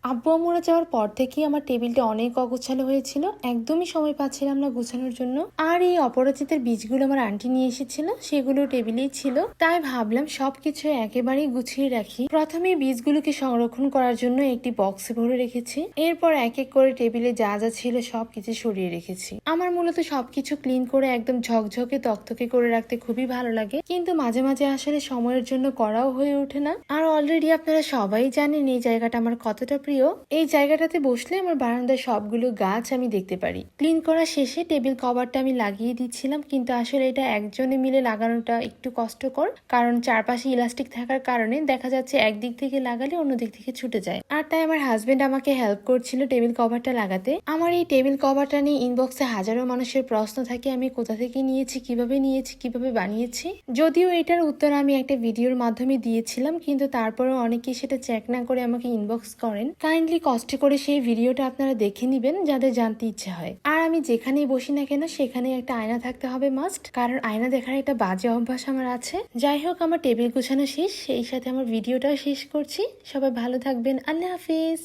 আব্বু আম্মুরা যাওয়ার পর থেকেই আমার টেবিলটা অনেক অগোছালো হয়েছিল, একদমই সময় পাচ্ছিলাম না গোছানোর জন্য। আর এই অপরাজিতার বীজগুলো আমার আন্টি নিয়ে এসেছিল, সেগুলো টেবিলেই ছিল। তাই ভাবলাম সবকিছু একেবারেই গুছিয়ে রাখি। প্রথমে বীজগুলোকে সংরক্ষণ করার জন্য একটি বক্সে ভরে রেখেছি, এরপর এক এক করে টেবিলে যা যা ছিল সবকিছু সরিয়ে রেখেছি। আমার মূলত সবকিছু ক্লিন করে একদম ঝকঝকে তকতকে করে রাখতে খুবই ভালো লাগে, কিন্তু মাঝে মাঝে আসলে সময়ের জন্য করাও হয়ে ওঠে না। আর অলরেডি আপনারা সবাই জানেন এই জায়গাটা আমার কতটা প্রিয়। এই জায়গাটাতে বসলে আমার বারান্দায় সবগুলো গাছ আমি দেখতে পারি। ক্লিন করা শেষে টেবিল কভারটা আমি লাগিয়ে দিচ্ছিলাম, কিন্তু আসলে এটা একজনে মিলে লাগানোটা একটু কষ্টকর, কারণ চারপাশে ইলাস্টিক থাকার কারণে দেখা যাচ্ছে একদিক থেকে লাগালে অন্য দিক থেকে ছুটে যায়। আর তাই আমার হাজবেন্ড আমাকে হেল্প করছিল টেবিল কভারটা লাগাতে। আমার এই টেবিল কভারটা নিয়ে ইনবক্সে হাজারো মানুষের প্রশ্ন থাকে আমি কোথা থেকে নিয়েছি, কিভাবে বানিয়েছি। যদিও এটার উত্তর আমি একটা ভিডিওর মাধ্যমে দিয়েছিলাম, কিন্তু তারপরেও অনেকেই সেটা চেক না করে আমাকে ইনবক্স করেন। কাইন্ডলি কষ্ট করে সেই ভিডিওটা আপনারা দেখে নিবেন যাদের জানতে ইচ্ছে হয়। আর আমি যেখানেই বসি না কেন সেখানে একটা আয়না থাকতে হবে মাস্ট, কারণ আয়না দেখার একটা বাজে অভ্যাস আমার আছে। যাই হোক, আমার টেবিল গুছানো শেষ, সেই সাথে আমার ভিডিওটাও শেষ করছি। সবাই ভালো থাকবেন, আল্লাহ হাফিজ।